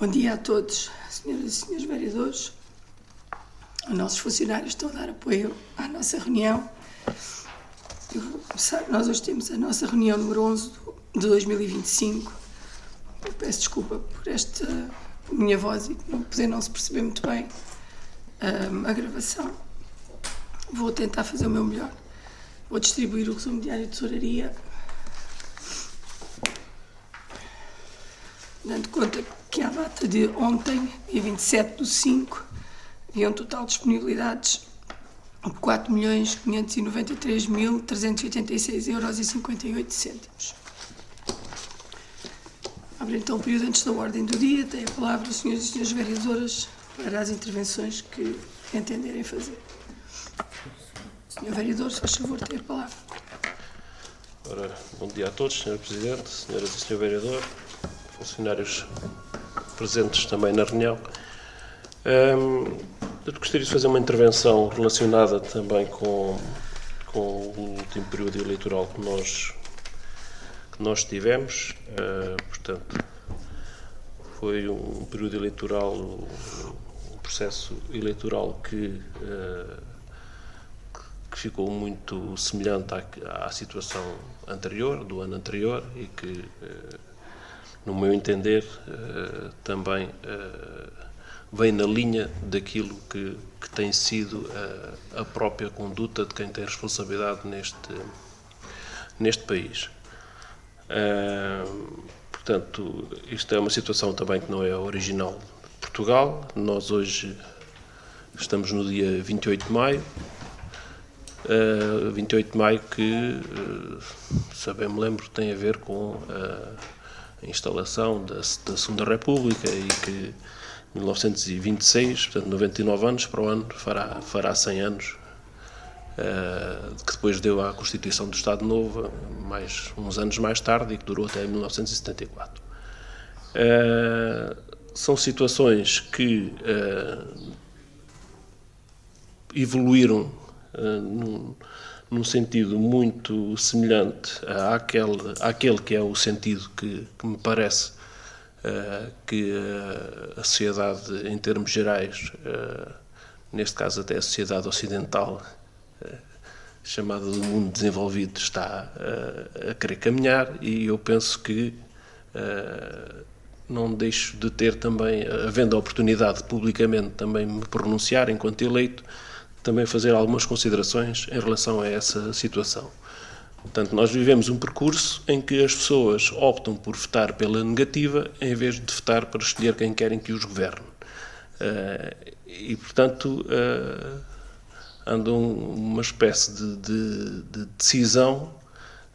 Bom dia a todos, senhoras e senhores vereadores. Os nossos funcionários estão a dar apoio à nossa reunião. Eu vou começar. Nós hoje temos a nossa reunião número 11 de 2025. Eu peço desculpa por esta minha voz e poder não se perceber muito bem a gravação. Vou tentar fazer o meu melhor. Vou distribuir o resumo diário de tesouraria, dando conta que à data de ontem, dia 27/5, havia um total de disponibilidades de 4.593.386,58 €. Abre então o período antes da ordem do dia. Tem a palavra os senhores e senhoras vereadoras para as intervenções que entenderem fazer. Senhor vereador, se faz favor, tem a palavra. Ora, bom dia a todos, Sr. Presidente, senhoras e Sr. Vereador, funcionários presentes também na reunião. Eu gostaria de fazer uma intervenção relacionada também com o último período eleitoral que nós tivemos. Portanto, foi um período eleitoral, um processo eleitoral que ficou muito semelhante à situação anterior, do ano anterior, e que, no meu entender, também vem na linha daquilo que tem sido a própria conduta de quem tem responsabilidade neste país. Portanto, isto é uma situação também que não é original de Portugal. Nós hoje estamos no dia 28 de maio, 28 de maio que, se bem me lembro, tem a ver com a instalação da Segunda República e que 1926, portanto 99 anos, para o ano fará 100 anos, que depois deu à Constituição do Estado Novo, mais uns anos mais tarde, e que durou até 1974. São situações que evoluíram num sentido muito semelhante àquele que é o sentido que me parece que a sociedade, em termos gerais, neste caso até a sociedade ocidental, chamada do mundo desenvolvido, está a querer caminhar, e eu penso que não deixo de ter também, havendo a oportunidade de publicamente também me pronunciar enquanto eleito, também fazer algumas considerações em relação a essa situação. Portanto, nós vivemos um percurso em que as pessoas optam por votar pela negativa em vez de votar para escolher quem querem que os governe. E, portanto, andam uma espécie de decisão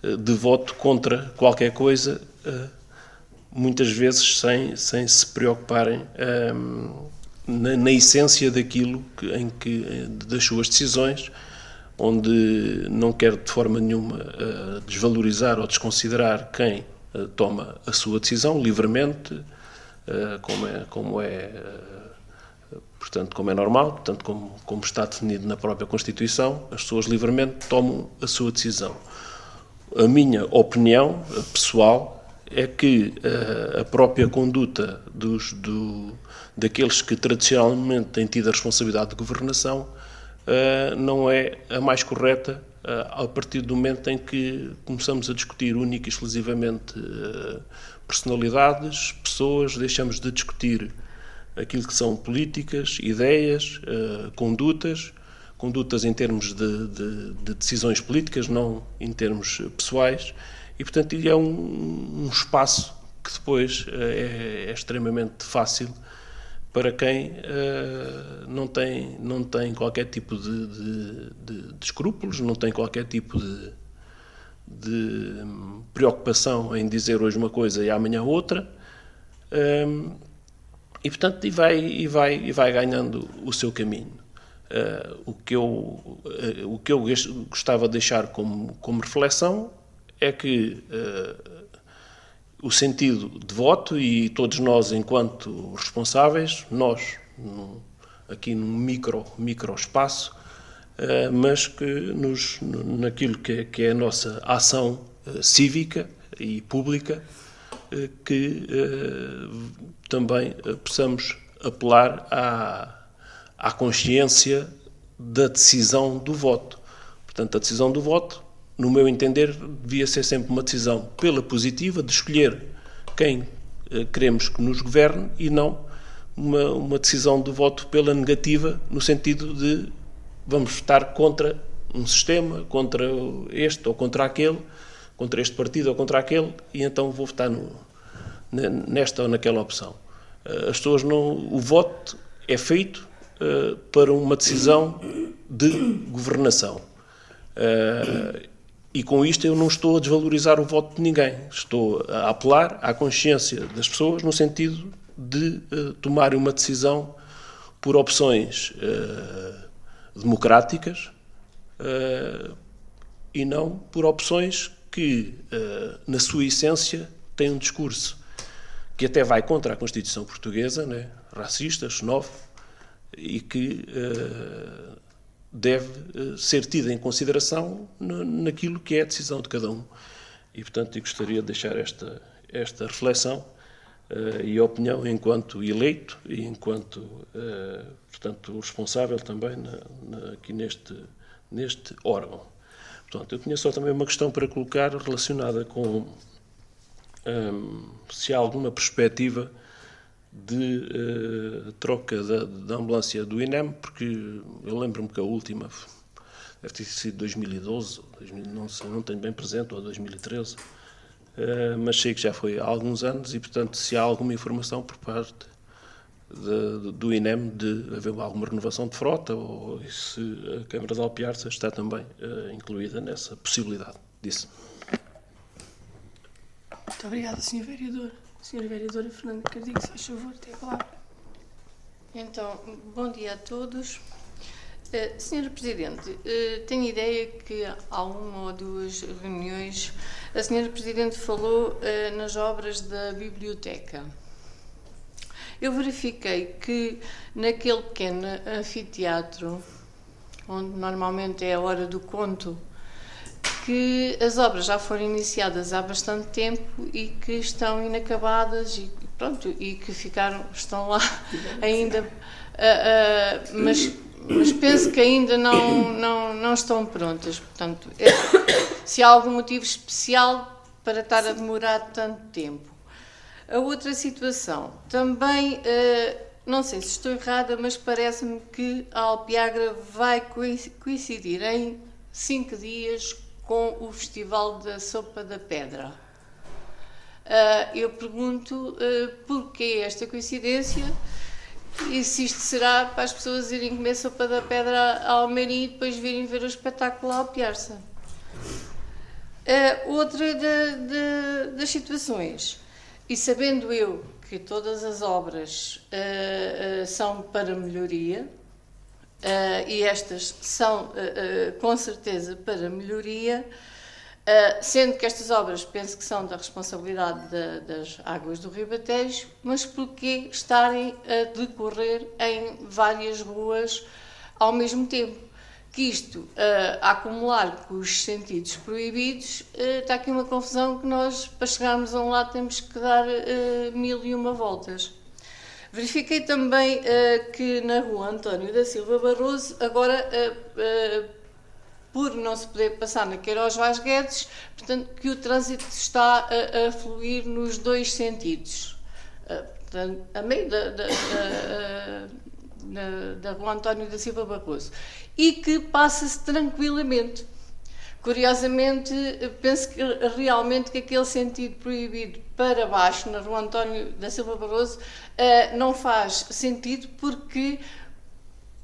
de voto contra qualquer coisa, muitas vezes sem se preocuparem na essência daquilo das suas decisões, onde não quero de forma nenhuma desvalorizar ou desconsiderar quem toma a sua decisão livremente, como é normal, portanto, como está definido na própria Constituição, as pessoas livremente tomam a sua decisão. A minha opinião pessoal é que a própria conduta daqueles que tradicionalmente têm tido a responsabilidade de governação não é a mais correta a partir do momento em que começamos a discutir única e exclusivamente personalidades, pessoas, deixamos de discutir aquilo que são políticas, ideias, condutas em termos de decisões políticas, não em termos pessoais, e portanto é um espaço que depois é extremamente fácil para quem não tem qualquer tipo de escrúpulos, não tem qualquer tipo de preocupação em dizer hoje uma coisa e amanhã outra, e portanto vai ganhando o seu caminho. O que eu gostava de deixar como reflexão é que o sentido de voto, e todos nós, enquanto responsáveis, nós, aqui num micro espaço, mas que naquilo que é a nossa ação cívica e pública, que também possamos apelar à consciência da decisão do voto. Portanto, a decisão do voto, no meu entender, devia ser sempre uma decisão pela positiva, de escolher quem queremos que nos governe, e não uma decisão do voto pela negativa, no sentido de vamos votar contra um sistema, contra este ou contra aquele, contra este partido ou contra aquele, e então vou votar nesta ou naquela opção. As pessoas o voto é feito para uma decisão de governação. E com isto eu não estou a desvalorizar o voto de ninguém. Estou a apelar à consciência das pessoas no sentido de tomarem uma decisão por opções democráticas e não por opções que, na sua essência, têm um discurso que até vai contra a Constituição portuguesa, né? Racista, xenófobo, e que deve ser tida em consideração naquilo que é a decisão de cada um. E, portanto, eu gostaria de deixar esta reflexão e opinião enquanto eleito e enquanto, portanto, responsável também aqui neste órgão. Portanto, eu tinha só também uma questão para colocar relacionada com se há alguma perspectiva de troca da ambulância do INEM, porque eu lembro-me que a última deve ter sido 2012, não sei, não tenho bem presente, ou 2013, mas sei que já foi há alguns anos e, portanto, se há alguma informação por parte do INEM de haver alguma renovação de frota, ou se a Câmara de Alpiarça está também incluída nessa possibilidade disso. Muito obrigada, Sr. Vereador. Sra. Vereadora Fernanda Cardigo, se faz favor, tem a palavra. Então, bom dia a todos. Sr. Presidente, tenho ideia que há uma ou duas reuniões a Sra. Presidente falou nas obras da biblioteca. Eu verifiquei que naquele pequeno anfiteatro, onde normalmente é a hora do conto, que as obras já foram iniciadas há bastante tempo e que estão inacabadas e pronto, e que estão lá ainda, mas penso que ainda não estão prontas. Portanto, se há algum motivo especial para estar a demorar tanto tempo. A outra situação, também, não sei se estou errada, mas parece-me que a Alpiagra vai coincidir em 5 dias com o Festival da Sopa da Pedra. Eu pergunto porquê esta coincidência e se isto será para as pessoas irem comer sopa da pedra a Almeirim e depois virem ver o espetáculo a Alpiarça. Outra das situações, e sabendo eu que todas as obras são para melhoria, e estas são com certeza para melhoria, sendo que estas obras penso que são da responsabilidade das águas do Rio Batejo, mas porquê estarem a decorrer em várias ruas ao mesmo tempo? Que isto, a acumular com os sentidos proibidos, está aqui uma confusão que nós, para chegarmos a um lado, temos que dar 1001 voltas. Verifiquei também que na rua António da Silva Barroso, agora, por não se poder passar na Queiroz Vaz Guedes, portanto, que o trânsito está a fluir nos dois sentidos. Portanto, a meio da rua António da Silva Barroso. E que passa-se tranquilamente. Curiosamente, penso que realmente que aquele sentido proibido para baixo, na rua António da Silva Barroso, não faz sentido porque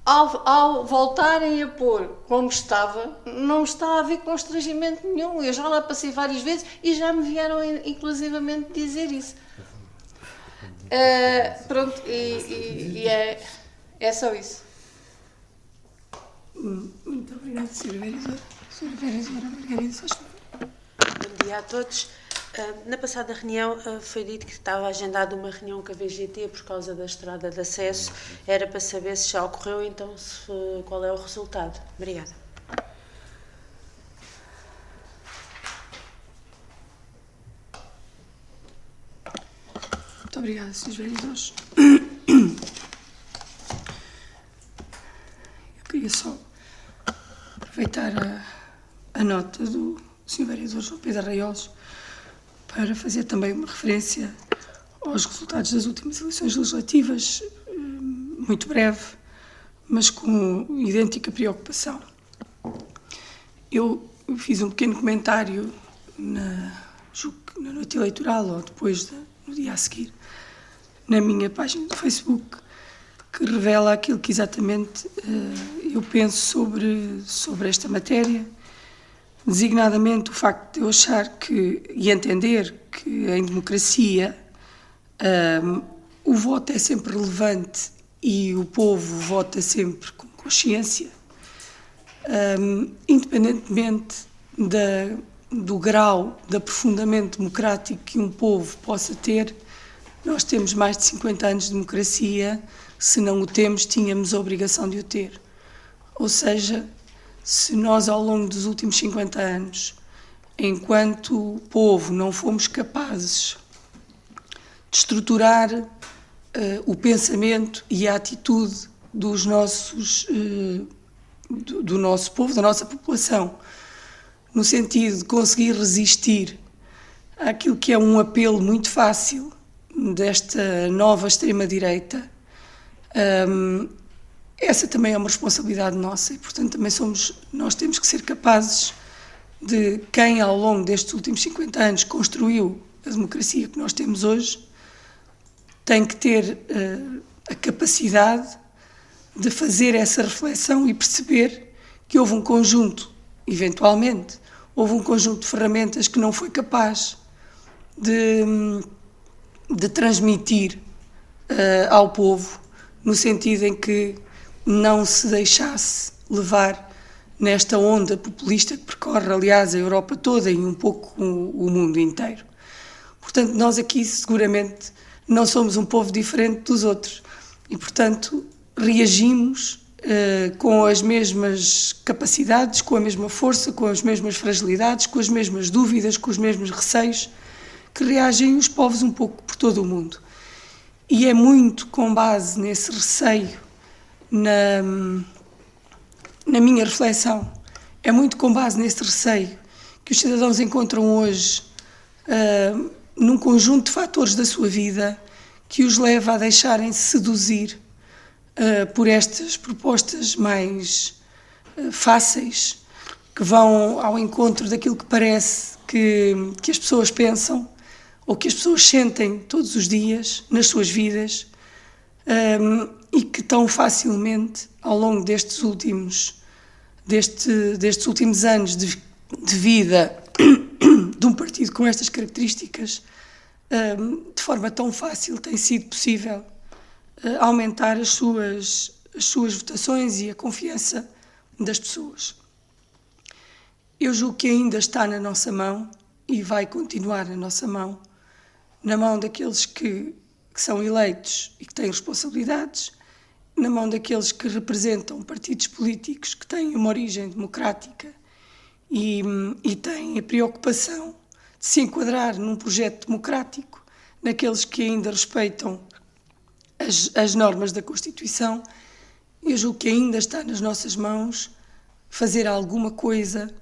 ao voltarem a pôr como estava, não está a haver constrangimento nenhum. Eu já lá passei várias vezes e já me vieram inclusivamente dizer isso. Pronto, e é só isso. Muito obrigada, Sra. Vereadora. Sra. Vereadora Margarida, faz favor. Bom dia a todos. Na passada reunião foi dito que estava agendada uma reunião com a VGT por causa da estrada de acesso. Era para saber se já ocorreu, então qual é o resultado. Obrigada. obrigada, Srs. Vereadores. Eu queria só aproveitar a nota do Sr. Vereador João Pedro Arraiolos para fazer também uma referência aos resultados das últimas eleições legislativas, muito breve, mas com idêntica preocupação. Eu fiz um pequeno comentário na noite eleitoral, ou depois, no dia a seguir, na minha página do Facebook, que revela aquilo que exatamente eu penso sobre esta matéria, designadamente o facto de eu achar e entender que em democracia o voto é sempre relevante e o povo vota sempre com consciência, independentemente do grau de aprofundamento democrático que um povo possa ter. Nós temos mais de 50 anos de democracia, se não o temos, tínhamos a obrigação de o ter. Ou seja, se nós ao longo dos últimos 50 anos, enquanto povo, não fomos capazes de estruturar o pensamento e a atitude do nosso povo, da nossa população, no sentido de conseguir resistir àquilo que é um apelo muito fácil desta nova extrema-direita, essa também é uma responsabilidade nossa e, portanto, nós temos que ser capazes de quem, ao longo destes últimos 50 anos, construiu a democracia que nós temos hoje, tem que ter a capacidade de fazer essa reflexão e perceber que houve um conjunto, eventualmente, houve um conjunto de ferramentas que não foi capaz de transmitir ao povo, no sentido em que não se deixasse levar nesta onda populista que percorre, aliás, a Europa toda e um pouco o mundo inteiro. Portanto, nós aqui seguramente não somos um povo diferente dos outros e, portanto, reagimos com as mesmas capacidades, com a mesma força, com as mesmas fragilidades, com as mesmas dúvidas, com os mesmos receios que reagem os povos um pouco por todo o mundo. E é muito com base nesse receio, na minha reflexão, é muito com base nesse receio que os cidadãos encontram hoje num conjunto de fatores da sua vida que os leva a deixarem-se seduzir por estas propostas mais fáceis, que vão ao encontro daquilo que parece que as pessoas pensam ou que as pessoas sentem todos os dias nas suas vidas, e que tão facilmente, ao longo destes últimos anos de vida de um partido com estas características, de forma tão fácil tem sido possível aumentar as suas votações e a confiança das pessoas. Eu julgo que ainda está na nossa mão e vai continuar na nossa mão, na mão daqueles que são eleitos e que têm responsabilidades, na mão daqueles que representam partidos políticos que têm uma origem democrática e têm a preocupação de se enquadrar num projeto democrático, naqueles que ainda respeitam as normas da Constituição. Eu julgo que ainda está nas nossas mãos fazer alguma coisa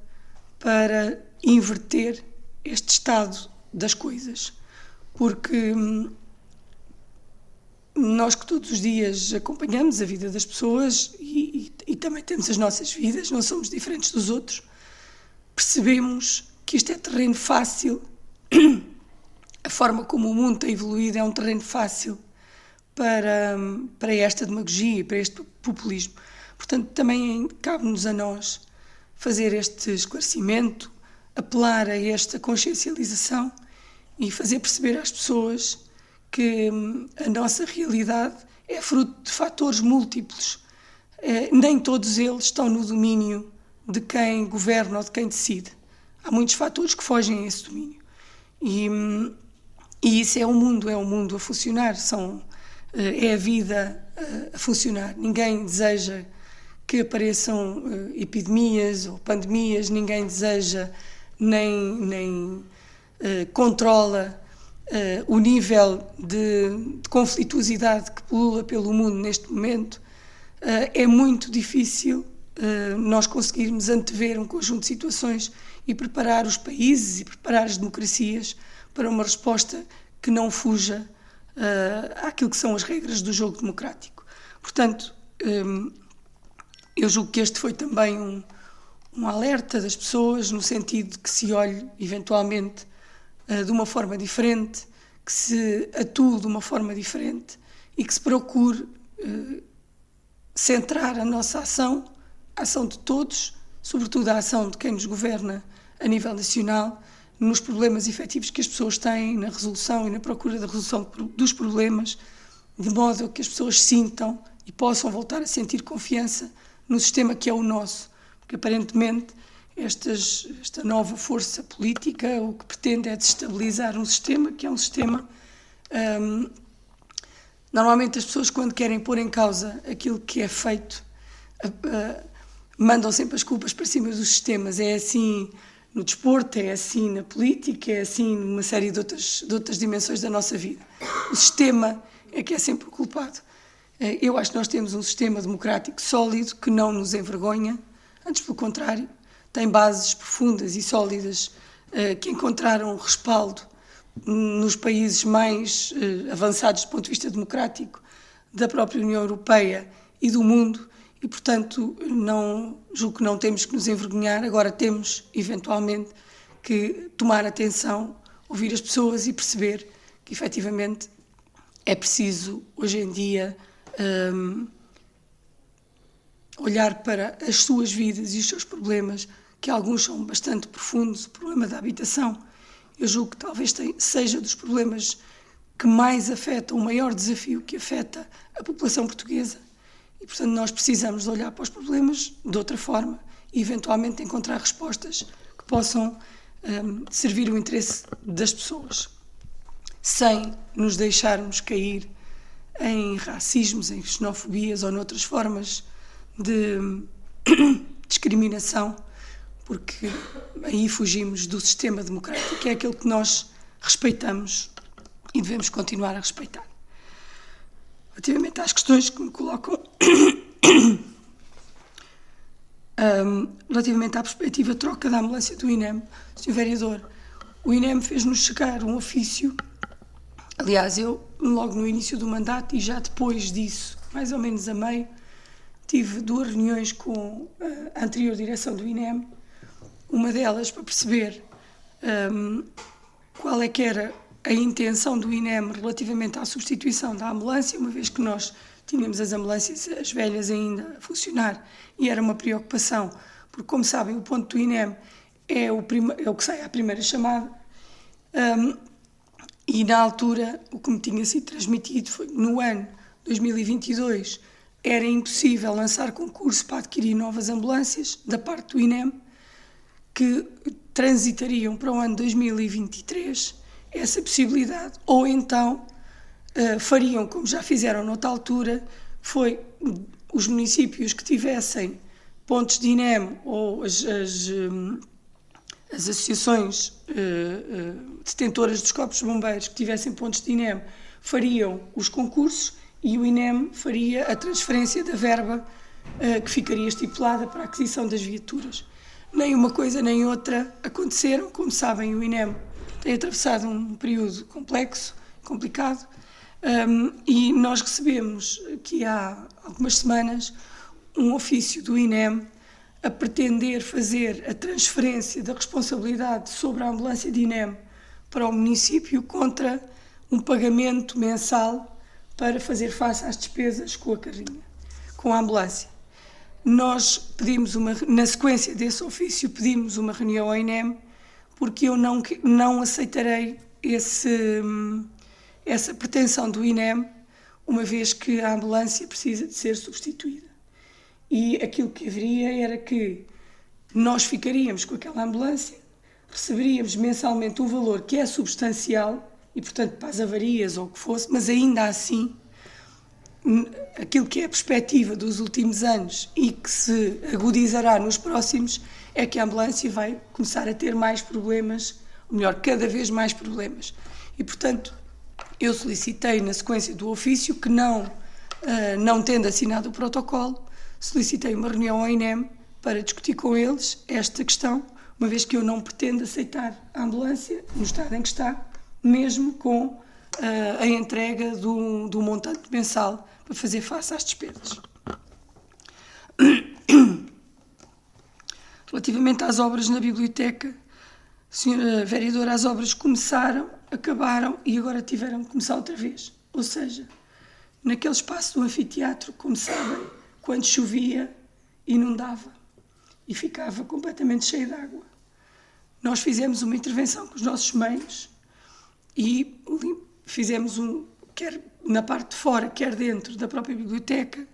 para inverter este estado das coisas, porque nós que todos os dias acompanhamos a vida das pessoas e também temos as nossas vidas, não somos diferentes dos outros, percebemos que isto é terreno fácil, a forma como o mundo tem evoluído é um terreno fácil para esta demagogia, para este populismo. Portanto, também cabe-nos a nós fazer este esclarecimento, apelar a esta consciencialização e fazer perceber às pessoas que a nossa realidade é fruto de fatores múltiplos. Nem todos eles estão no domínio de quem governa ou de quem decide. Há muitos fatores que fogem a esse domínio. E isso é o mundo a funcionar, é a vida a funcionar. Ninguém deseja que apareçam epidemias ou pandemias, ninguém deseja nem controla o nível de conflituosidade que pulula pelo mundo neste momento, é muito difícil nós conseguirmos antever um conjunto de situações e preparar os países e preparar as democracias para uma resposta que não fuja àquilo que são as regras do jogo democrático. Portanto, eu julgo que este foi também um alerta das pessoas, no sentido de que se olhe, eventualmente, de uma forma diferente, que se atue de uma forma diferente e que se procure centrar a nossa ação, a ação de todos, sobretudo a ação de quem nos governa a nível nacional, nos problemas efetivos que as pessoas têm, na resolução e na procura da resolução dos problemas, de modo a que as pessoas sintam e possam voltar a sentir confiança no sistema que é o nosso, porque aparentemente esta nova força política o que pretende é desestabilizar um sistema que é um sistema... Normalmente as pessoas, quando querem pôr em causa aquilo que é feito, mandam sempre as culpas para cima dos sistemas. É assim no desporto, é assim na política, é assim numa série de outras dimensões da nossa vida. O sistema é que é sempre o culpado. Eu acho que nós temos um sistema democrático sólido que não nos envergonha, antes pelo contrário, tem bases profundas e sólidas que encontraram respaldo nos países mais avançados do ponto de vista democrático da própria União Europeia e do mundo e, portanto, julgo que não temos que nos envergonhar. Agora temos, eventualmente, que tomar atenção, ouvir as pessoas e perceber que, efetivamente, é preciso, hoje em dia, olhar para as suas vidas e os seus problemas, que alguns são bastante profundos. O problema da habitação, eu julgo que talvez seja dos problemas que mais afeta, o maior desafio que afeta a população portuguesa. E, portanto, nós precisamos de olhar para os problemas de outra forma e, eventualmente, encontrar respostas que possam servir o interesse das pessoas, sem nos deixarmos cair em racismos, em xenofobias ou noutras formas de discriminação, porque aí fugimos do sistema democrático, que é aquele que nós respeitamos e devemos continuar a respeitar. Relativamente às questões que me colocam, relativamente à perspectiva de troca da ambulância do INEM, Sr. Vereador, o INEM fez-nos chegar um ofício. Aliás, eu, logo no início do mandato e já depois disso, mais ou menos a meio, tive 2 reuniões com a anterior direção do INEM, uma delas para perceber qual é que era a intenção do INEM relativamente à substituição da ambulância, uma vez que nós tínhamos as ambulâncias, as velhas ainda a funcionar, e era uma preocupação, porque, como sabem, o ponto do INEM é o que sai à primeira chamada, e na altura o que me tinha sido transmitido foi que no ano 2022 era impossível lançar concurso para adquirir novas ambulâncias da parte do INEM, que transitariam para o ano 2023 essa possibilidade, ou então fariam, como já fizeram noutra altura, foi os municípios que tivessem pontos de INEM ou as associações detentoras dos corpos de bombeiros que tivessem pontos de INEM fariam os concursos e o INEM faria a transferência da verba que ficaria estipulada para a aquisição das viaturas. Nem uma coisa nem outra aconteceram. Como sabem, o INEM tem atravessado um período complexo, complicado, e nós recebemos aqui há algumas semanas um ofício do INEM a pretender fazer a transferência da responsabilidade sobre a ambulância de INEM para o município contra um pagamento mensal para fazer face às despesas com a carrinha, com a ambulância. Nós pedimos na sequência desse ofício, pedimos uma reunião ao INEM, porque eu não aceitarei essa pretensão do INEM, uma vez que a ambulância precisa de ser substituída. E aquilo que haveria era que nós ficaríamos com aquela ambulância, receberíamos mensalmente um valor que é substancial, e portanto para as avarias ou o que fosse, mas ainda assim, aquilo que é a perspectiva dos últimos anos e que se agudizará nos próximos, é que a ambulância vai começar a ter mais problemas, ou melhor, cada vez mais problemas. E, portanto, eu solicitei, na sequência do ofício, que não tendo assinado o protocolo, solicitei uma reunião ao INEM para discutir com eles esta questão, uma vez que eu não pretendo aceitar a ambulância no estado em que está, mesmo com a entrega do montante mensal para fazer face às despesas. Relativamente às obras na biblioteca, Senhora Vereadora, as obras começaram, acabaram e agora tiveram de começar outra vez. Ou seja, naquele espaço do anfiteatro, como sabem, quando chovia, inundava e ficava completamente cheio de água. Nós fizemos uma intervenção com os nossos meios e fizemos quer na parte de fora, quer dentro da própria biblioteca,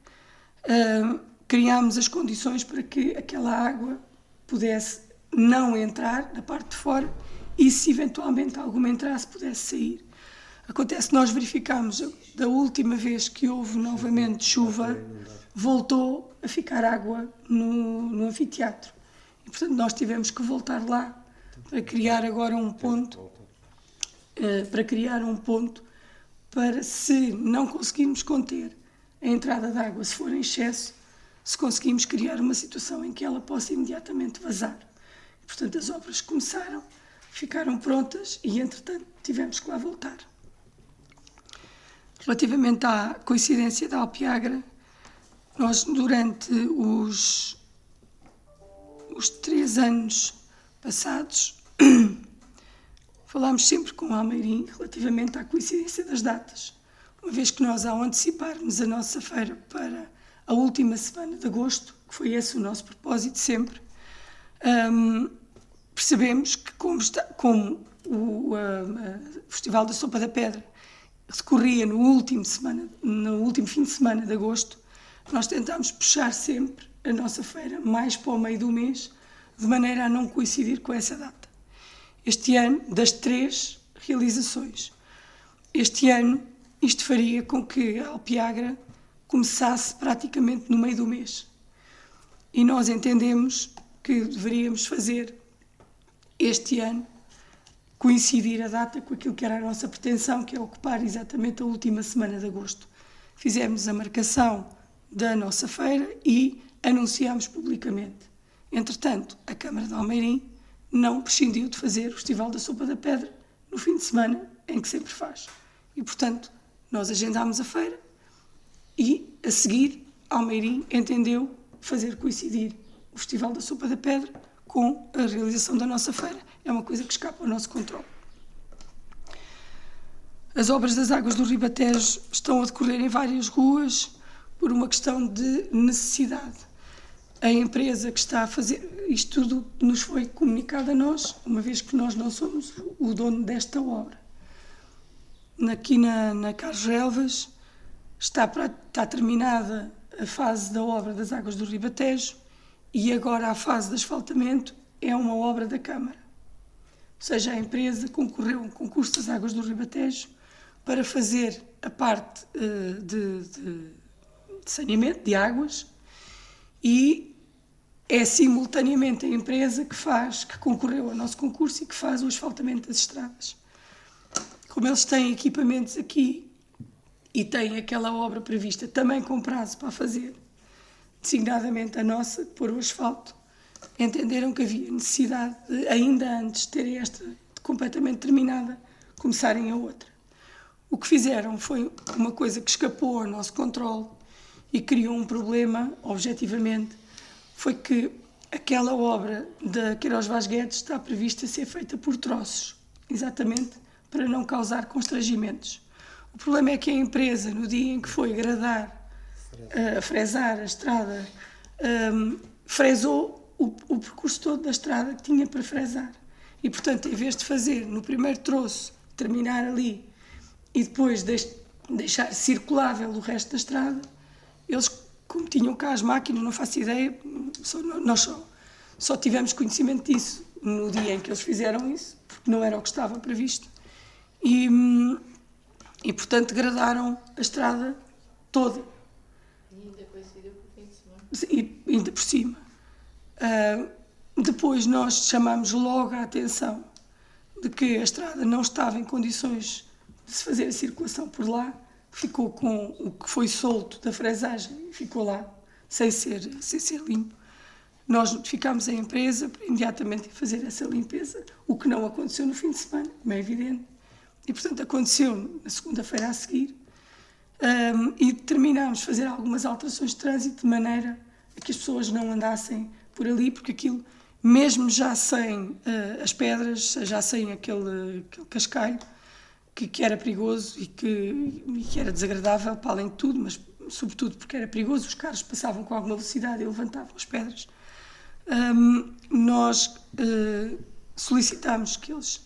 criámos as condições para que aquela água pudesse não entrar na parte de fora e, se eventualmente alguma entrasse, pudesse sair. Acontece que nós verificámos, da última vez que houve novamente chuva, voltou a ficar água no anfiteatro. E, portanto, nós tivemos que voltar lá para criar agora um ponto, para, se não conseguirmos conter a entrada de água, se for em excesso, se conseguimos criar uma situação em que ela possa imediatamente vazar. E, portanto, as obras começaram, ficaram prontas e, entretanto, tivemos que lá voltar. Relativamente à coincidência da Alpiagra, nós, durante os 3 anos passados, falámos sempre com o Almeirim relativamente à coincidência das datas, uma vez que nós, ao anteciparmos a nossa feira para a última semana de agosto, que foi esse o nosso propósito sempre, percebemos que como o Festival da Sopa da Pedra decorria no último fim de semana de agosto, nós tentámos puxar sempre a nossa feira mais para o meio do mês, de maneira a não coincidir com essa data. Este ano, das 3 realizações, este ano isto faria com que a Alpiagra começasse praticamente no meio do mês. E nós entendemos que deveríamos fazer este ano coincidir a data com aquilo que era a nossa pretensão, que é ocupar exatamente a última semana de agosto. Fizemos a marcação da nossa feira e anunciámos publicamente. Entretanto, a Câmara de Almeirim não prescindiu de fazer o Festival da Sopa da Pedra no fim de semana em que sempre faz. E, portanto, nós agendámos a feira e, a seguir, Almeirim entendeu fazer coincidir o Festival da Sopa da Pedra com a realização da nossa feira. É uma coisa que escapa ao nosso controle. As obras das águas do Ribatejo estão a decorrer em várias ruas por uma questão de necessidade. A empresa que está a fazer isto tudo nos foi comunicado a nós, uma vez que nós não somos o dono desta obra. Aqui na Carlos Relvas está terminada a fase da obra das águas do Ribatejo e agora a fase de asfaltamento é uma obra da Câmara. Ou seja, a empresa concorreu a um concurso das águas do Ribatejo para fazer a parte de saneamento de águas e é simultaneamente a empresa que concorreu ao nosso concurso e que faz o asfaltamento das estradas. Como eles têm equipamentos aqui e têm aquela obra prevista também com prazo para fazer, designadamente a nossa, de pôr o asfalto, entenderam que havia necessidade de, ainda antes de terem esta completamente terminada, começarem a outra. O que fizeram foi uma coisa que escapou ao nosso controle e criou um problema, objetivamente, foi que aquela obra da Queiroz Vaz Guedes está prevista ser feita por troços, exatamente para não causar constrangimentos. O problema é que a empresa, no dia em que foi fresar a estrada, fresou o percurso todo da estrada que tinha para fresar. E, portanto, em vez de fazer no primeiro troço, terminar ali e depois deixar circulável o resto da estrada, eles, como tinham cá as máquinas, não faço ideia, nós só tivemos conhecimento disso no dia em que eles fizeram isso, porque não era o que estava previsto. E portanto, degradaram a estrada toda. E ainda coincidiu com o fim de semana. E ainda por cima. Depois nós chamamos logo a atenção de que a estrada não estava em condições de se fazer a circulação por lá, ficou com o que foi solto da fresagem, ficou lá, sem ser limpo. Nós notificámos a empresa para imediatamente fazer essa limpeza, o que não aconteceu no fim de semana, como é evidente. E, portanto, aconteceu na segunda-feira a seguir, e determinámos fazer algumas alterações de trânsito de maneira a que as pessoas não andassem por ali, porque aquilo, mesmo já sem as pedras, já sem aquele cascalho, que era perigoso e que era desagradável, para além de tudo, mas sobretudo porque era perigoso, os carros passavam com alguma velocidade e levantavam as pedras. Nós solicitámos que eles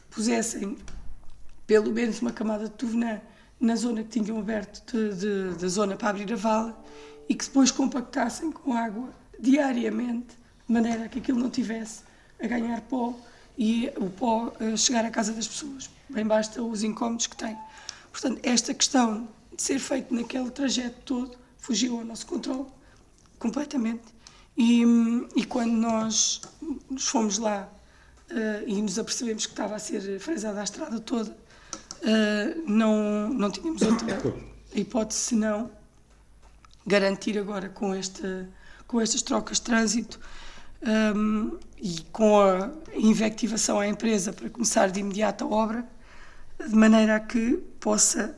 pusessem pelo menos uma camada de Tuvenã na zona que tinham aberto da zona para abrir a vala e que depois compactassem com água diariamente, de maneira a que aquilo não tivesse a ganhar pó e o pó chegar à casa das pessoas. Bem basta os incómodos que tem. Portanto, esta questão de ser feito naquele trajeto todo fugiu ao nosso controle completamente. E quando nós fomos lá e nos apercebemos que estava a ser fresada a estrada toda, não tínhamos outra hipótese senão garantir agora com estas trocas de trânsito e com a invectivação à empresa para começar de imediato a obra, de maneira a que possa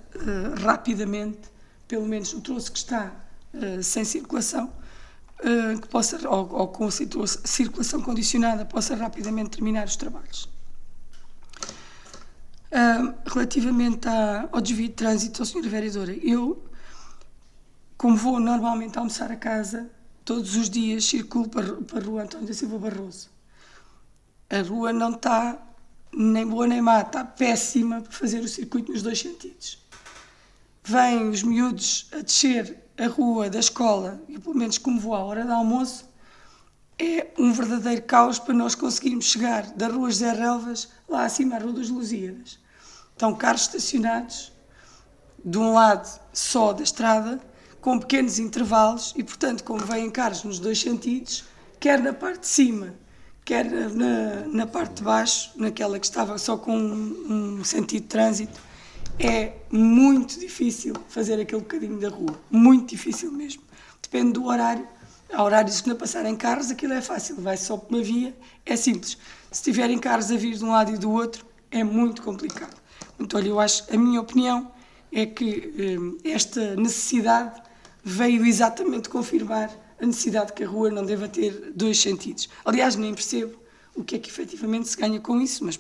rapidamente, pelo menos no troço que está sem circulação, que possa, ou com a circulação condicionada, possa rapidamente terminar os trabalhos. Relativamente ao desvio de trânsito, Sra. Vereadora, eu, como vou normalmente almoçar a casa, todos os dias circulo para a rua António da Silva Barroso. A rua não está nem boa nem má, está péssima para fazer o circuito nos dois sentidos. Vêm os miúdos a descer a rua da escola, e pelo menos como vou à hora do almoço, é um verdadeiro caos para nós conseguirmos chegar da Rua José Relvas lá acima à Rua das Lusíadas. Estão carros estacionados de um lado só da estrada, com pequenos intervalos, e portanto, como vêm carros nos dois sentidos, quer na parte de cima, quer na parte de baixo, naquela que estava só com um sentido de trânsito, é muito difícil fazer aquele bocadinho da rua, muito difícil mesmo. Depende do horário. Há horários que não passarem carros, aquilo é fácil, vai só por uma via, é simples. Se tiverem carros a vir de um lado e do outro, é muito complicado. Então, olha, eu acho, a minha opinião é que esta necessidade veio exatamente confirmar a necessidade que a rua não deva ter dois sentidos. Aliás, nem percebo o que é que efetivamente se ganha com isso, mas...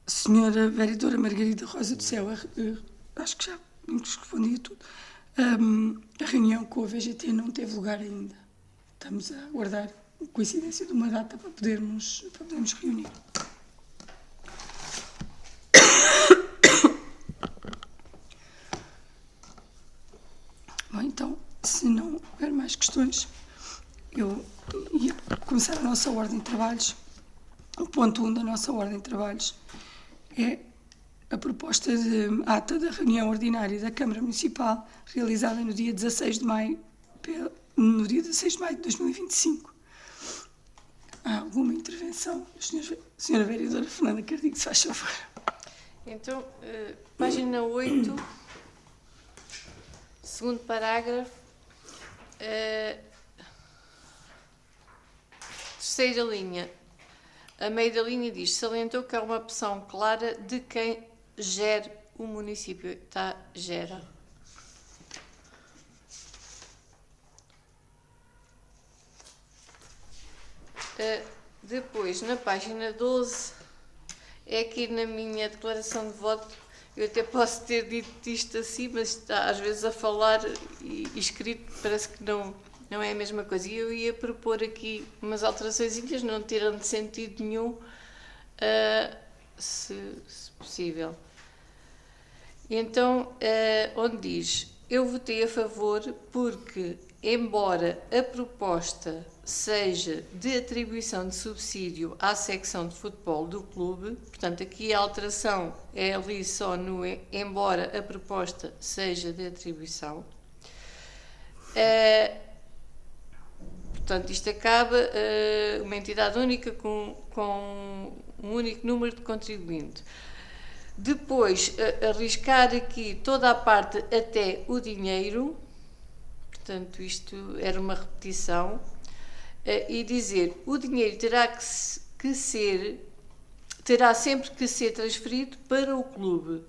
Senhora Vereadora Margarida Rosa do Céu, acho que já respondi a tudo. A reunião com a VGT não teve lugar ainda. Estamos a aguardar a coincidência de uma data para podermos reunir. Bom, então, se não houver mais questões, eu ia começar a nossa ordem de trabalhos. O ponto 1 da nossa ordem de trabalhos é a proposta de ata da reunião ordinária da Câmara Municipal realizada no dia 16 de maio de 2025. Há alguma intervenção? Senhora Vereadora Fernanda Cardigo, se faz favor. Então, página 8, segundo parágrafo, terceira linha. A meio da linha diz: salientou que é uma opção clara de quem gere o município. Está, gera. Depois, na página 12, é aqui na minha declaração de voto, eu até posso ter dito isto assim, mas está às vezes a falar e escrito, parece que não é a mesma coisa. E eu ia propor aqui umas alterações, não tirando sentido nenhum, se possível. Então, onde diz: eu votei a favor porque, embora a proposta seja de atribuição de subsídio à secção de futebol do clube, portanto, aqui a alteração é ali só no embora a proposta seja de atribuição, portanto, isto acaba uma entidade única com um único número de contribuinte. Depois, arriscar aqui toda a parte até o dinheiro, portanto, isto era uma repetição, e dizer o dinheiro terá sempre que ser transferido para o clube,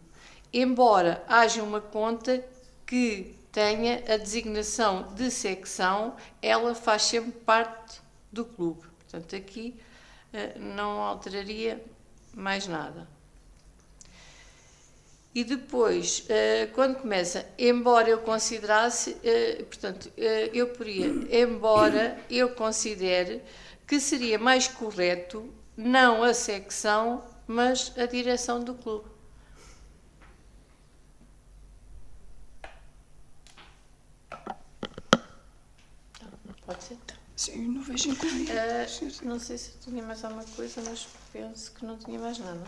embora haja uma conta que tenha a designação de secção, ela faz sempre parte do clube. Portanto, aqui não alteraria mais nada. E depois, quando começa, embora eu considerasse, portanto, eu poria, embora eu considere que seria mais correto não a secção, mas a direção do clube. Pode ser? Sim, não vejo inconveniente. Não sei se tinha mais alguma coisa, mas penso que não tinha mais nada.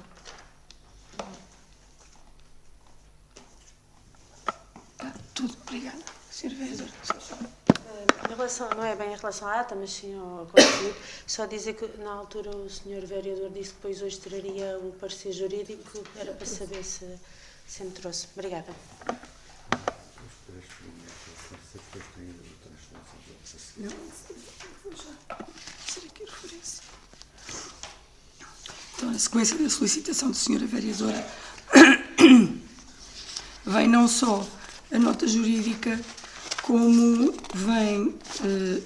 Tudo, obrigada. Sr. Vereador. Em relação, não é bem em relação à ata, mas sim ao conteúdo, só dizer que na altura o Sr. Vereador disse que depois hoje traria o parecer jurídico, era para saber se me trouxe. Obrigada. Não, vou já fazer aqui referência. Então, na sequência da solicitação da Sra. Vereadora, vem não só a nota jurídica, como vem...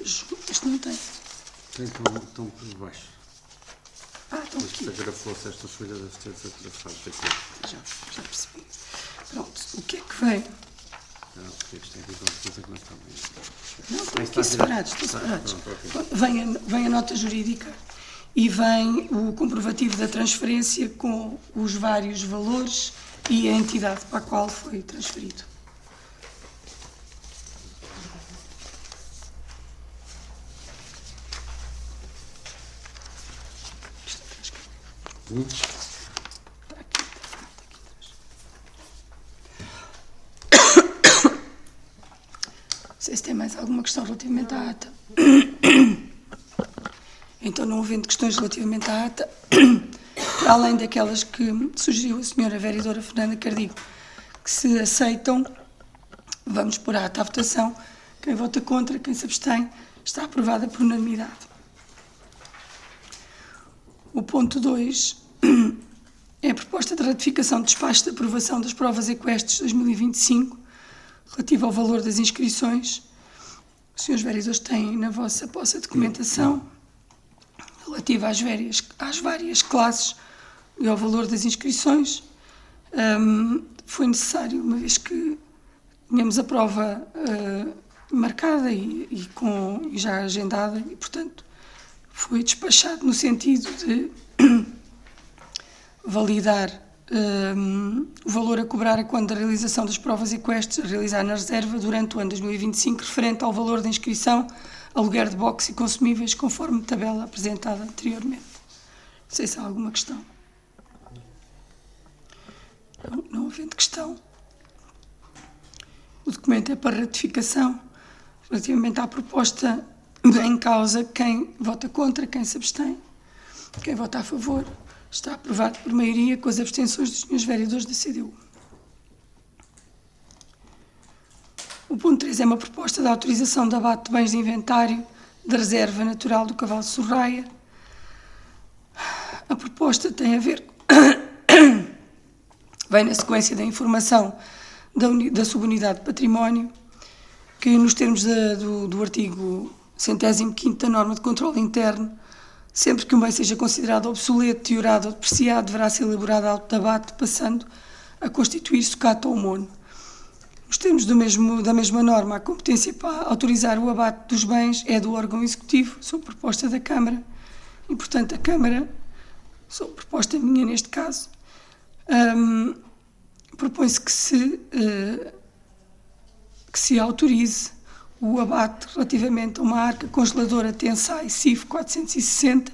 isto não tem. Estão por baixo. Estão aqui. Agrafou-se esta folha, deve ter desagrafado aqui. Já percebi. Pronto, o que é que vem? Não, porque isto tem aqui qualquer coisa que não está bem. Não, estão aqui separados, estão separados. Vem a nota jurídica e vem o comprovativo da transferência com os vários valores e a entidade para a qual foi transferido. Está aqui. Não sei se tem mais alguma questão relativamente à ata. Então, não havendo questões relativamente à ata, para além daquelas que sugeriu a Sra. Vereadora Fernanda Cardigo, que se aceitam, vamos pôr a ata à votação. Quem vota contra, quem se abstém, está aprovada por unanimidade. O ponto 2 é a proposta de ratificação de despacho de aprovação das provas equestres 2025, relativo ao valor das inscrições. Os senhores vereadores têm na vossa posse a documentação relativa às várias classes e ao valor das inscrições. Foi necessário, uma vez que tínhamos a prova marcada e já agendada, e, portanto, foi despachado no sentido de validar o valor a cobrar a quando da realização das provas equestres a realizar na reserva durante o ano 2025, referente ao valor da inscrição, aluguer de boxe e consumíveis, conforme tabela apresentada anteriormente. Não sei se há alguma questão. Não havendo questão, o documento é para ratificação. Relativamente à proposta em causa, quem vota contra, quem se abstém, quem vota a favor, está aprovado por maioria com as abstenções dos senhores vereadores da CDU. O ponto 3 é uma proposta de autorização de abate de bens de inventário da Reserva Natural do Cavalo de Sorraia. A proposta tem a ver... vem na sequência da informação da subunidade de património, que nos termos do artigo 105º da norma de controle interno, sempre que um bem seja considerado obsoleto, deteriorado ou depreciado, deverá ser elaborado auto de abate, passando a constituir sucata ou mono. Nos termos da mesma norma, a competência para autorizar o abate dos bens é do órgão executivo, sob proposta da Câmara, e, portanto, a Câmara, sob proposta minha neste caso, propõe-se que se autorize o abate relativamente a uma arca congeladora Tensai CIF 460,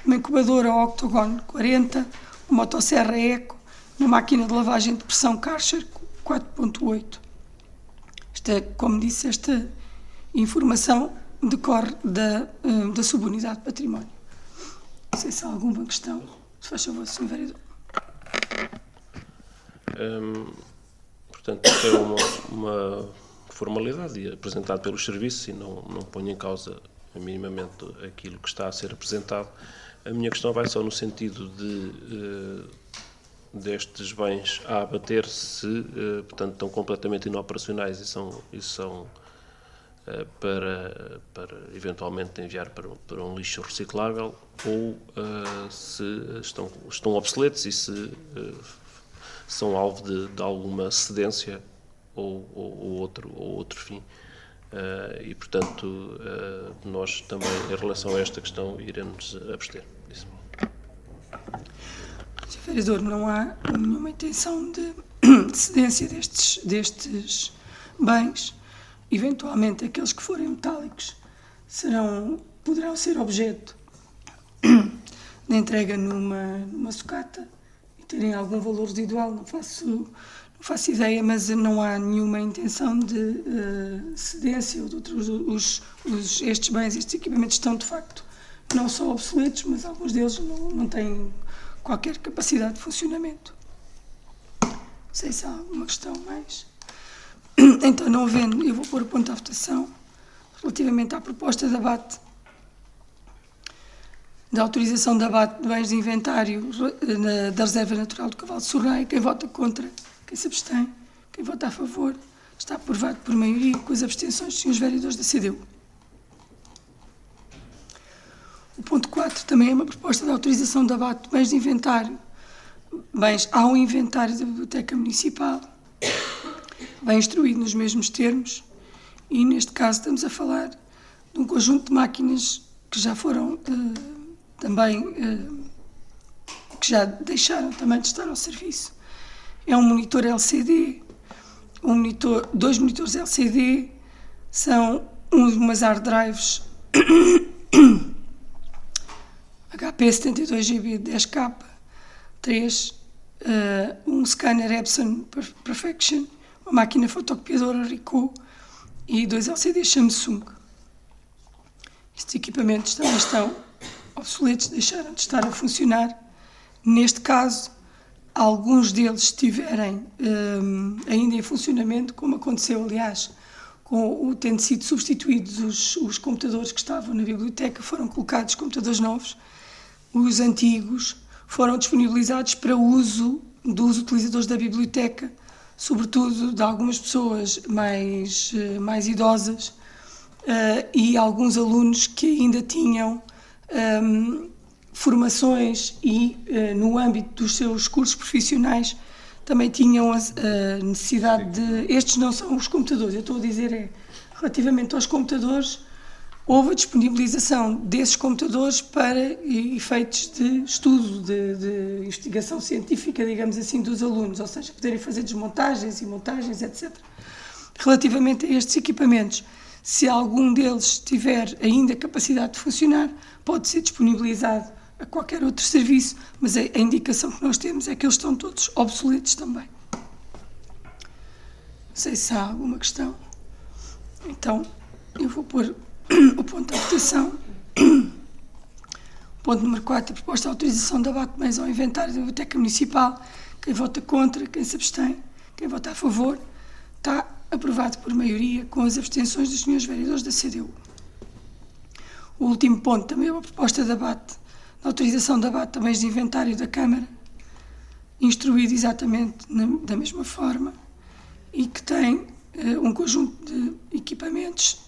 uma incubadora Octagon 40, uma motosserra Eco, uma máquina de lavagem de pressão Karcher 4.8. Como disse, esta informação decorre da subunidade de património. Não sei se há alguma questão. Se faz favor, Sr. Vereador. Portanto, isto é uma formalidade apresentada pelos serviços e não ponho em causa minimamente aquilo que está a ser apresentado. A minha questão vai só no sentido destes bens a abater se, portanto, estão completamente inoperacionais e são para eventualmente enviar para um lixo reciclável ou se estão obsoletos e se são alvo de alguma cedência ou outro fim. E, portanto, nós também, em relação a esta questão, iremos abster disso. Sr. Vereador, não há nenhuma intenção de cedência destes bens. Eventualmente, aqueles que forem metálicos poderão ser objeto de entrega numa sucata e terem algum valor residual. Não faço ideia, mas não há nenhuma intenção de cedência ou de outros. Estes bens, estes equipamentos estão, de facto, não só obsoletos, mas alguns deles não têm qualquer capacidade de funcionamento. Não sei se há alguma questão mais. Então, não havendo, eu vou pôr o ponto à votação relativamente à proposta de abate, da autorização de abate de bens de inventário da Reserva Natural do Cavalo de Sorraia. Quem vota contra, quem se abstém, quem vota a favor, está aprovado por maioria, com as abstenções dos senhores vereadores da CDU. O ponto 4 também é uma proposta de autorização de abate de bens de inventário, bens ao inventário da Biblioteca Municipal, bem instruído nos mesmos termos, e neste caso estamos a falar de um conjunto de máquinas que já foram que já deixaram também de estar ao serviço. É um monitor LCD, dois monitores LCD, são umas hard drives HP 72GB 10K, 3, um scanner Epson Perfection, uma máquina fotocopiadora Ricoh e 2 LCDs Samsung. Estes equipamentos também estão obsoletos, deixaram de estar a funcionar. Neste caso, alguns deles estiverem ainda em funcionamento, como aconteceu, aliás, tendo sido substituídos os computadores que estavam na biblioteca, foram colocados computadores novos. Os antigos foram disponibilizados para uso dos utilizadores da biblioteca, sobretudo de algumas pessoas mais idosas e alguns alunos que ainda tinham formações e, no âmbito dos seus cursos profissionais, também tinham a necessidade de... Estes não são os computadores, eu estou a dizer relativamente aos computadores, houve a disponibilização desses computadores para efeitos de estudo, de investigação científica, digamos assim, dos alunos, ou seja, poderem fazer desmontagens e montagens, etc. Relativamente a estes equipamentos, se algum deles tiver ainda capacidade de funcionar, pode ser disponibilizado a qualquer outro serviço, mas a indicação que nós temos é que eles estão todos obsoletos também. Não sei se há alguma questão. Então, eu vou pôr o ponto da votação. Ponto número 4, a proposta de autorização de abate de bens ao inventário da Biblioteca Municipal. Quem vota contra, quem se abstém, quem vota a favor, está aprovado por maioria, com as abstenções dos senhores vereadores da CDU. O último ponto também é uma proposta de abate, de autorização de abate de bens de inventário da Câmara, instruído exatamente da mesma forma, e que tem um conjunto de equipamentos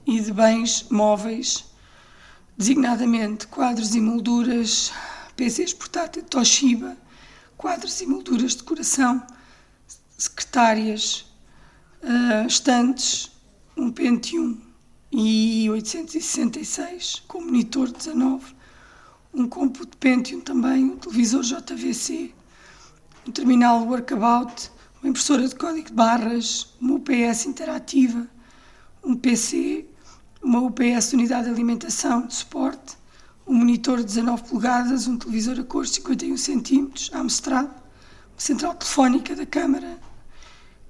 e de bens móveis, designadamente quadros e molduras, PCs portáteis Toshiba, quadros e molduras de decoração, secretárias, estantes, um Pentium i866 com monitor 19, um cômputo Pentium também, um televisor JVC, um terminal Workabout, uma impressora de código de barras, uma UPS interativa, um PC, uma UPS unidade de alimentação de suporte, um monitor de 19 polegadas, um televisor a cores de 51 cm, Amstrad, uma central telefónica da Câmara,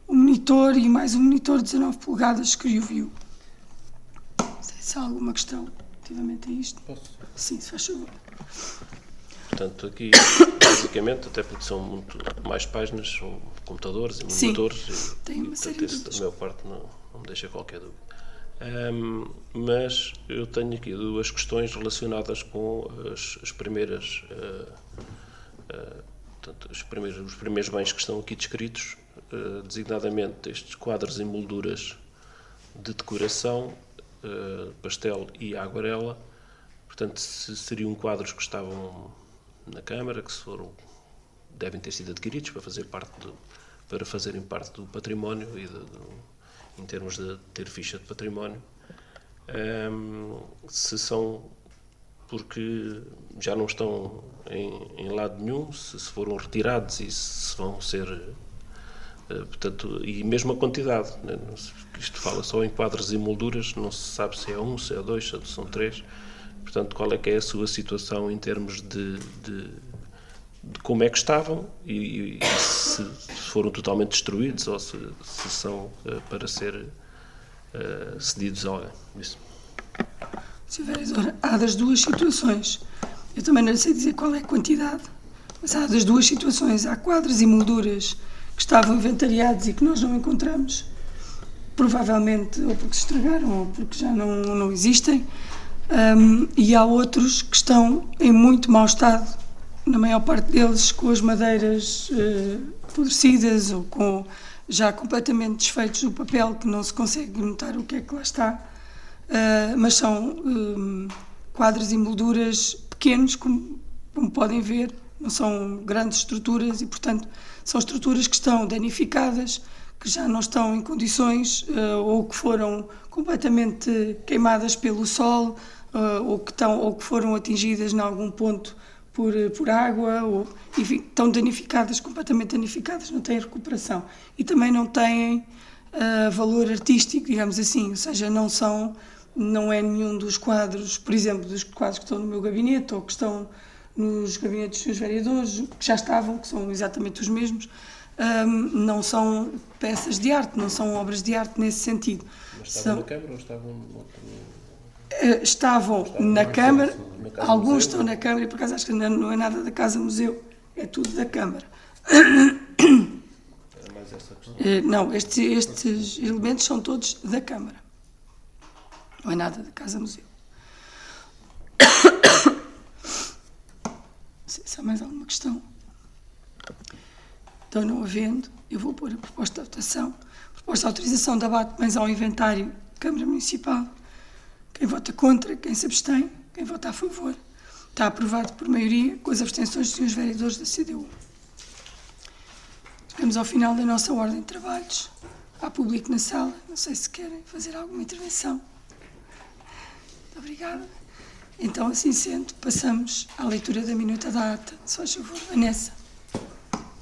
um monitor e mais um monitor de 19 polegadas ScrewView. Se há alguma questão relativamente a isto. Posso? Sim, se faz favor. Portanto, aqui, basicamente, até porque são muito mais páginas, são computadores e Sim, monitores, tem uma série de portanto, dúvidas. da minha parte não me deixa qualquer dúvida. Mas eu tenho aqui duas questões relacionadas com as primeiras, portanto, os primeiros bens que estão aqui descritos, designadamente estes quadros e molduras de decoração, pastel e aguarela. Portanto, se seriam quadros que estavam na Câmara, que devem ter sido adquiridos para fazerem parte do património e em termos de ter ficha de património, se são porque já não estão em lado nenhum, se foram retirados e se vão ser, portanto, e mesmo a quantidade, né? Isto fala só em quadros e molduras, não se sabe se é um, se é dois, se são três. Portanto, qual é que é a sua situação em termos de como é que estavam e se foram totalmente destruídos ou se são para ser cedidos a alguém. Isso. Sr. Vereador, há das duas situações. Eu também não sei dizer qual é a quantidade, mas há das duas situações. Há quadros e molduras que estavam inventariados e que nós não encontramos, provavelmente ou porque se estragaram ou porque já não existem. E há outros que estão em muito mau estado, na maior parte deles com as madeiras apodrecidas ou já completamente desfeitos do papel, que não se consegue notar o que é que lá está, mas são quadros e molduras pequenos, como podem ver, não são grandes estruturas e, portanto, são estruturas que estão danificadas, que já não estão em condições ou que foram completamente queimadas pelo sol, ou que foram atingidas em algum ponto por água, ou, enfim, estão danificadas, completamente danificadas, não têm recuperação. E também não têm valor artístico, digamos assim, ou seja, não é nenhum dos quadros, por exemplo, dos quadros que estão no meu gabinete ou que estão nos gabinetes dos seus vereadores, que já estavam, que são exatamente os mesmos, não são peças de arte, não são obras de arte nesse sentido. Mas estavam na Câmara ou estavam no outro? Estavam na Câmara, alguns estão na Câmara, e por acaso acho que não é nada da Casa Museu, é tudo da Câmara. É mais essa questão. Não, estes elementos são todos da Câmara, não é nada da Casa Museu. Se há mais alguma questão? Então, não havendo, eu vou pôr a proposta de votação. Proposta de autorização de abate de bens ao inventário, Câmara Municipal. Quem vota contra, quem se abstém, quem vota a favor. Está aprovado por maioria, com as abstenções dos senhores vereadores da CDU. Chegamos ao final da nossa ordem de trabalhos. Há público na sala, não sei se querem fazer alguma intervenção. Muito obrigada. Então, assim sendo, passamos à leitura da minuta da ata. Se faz favor, Vanessa.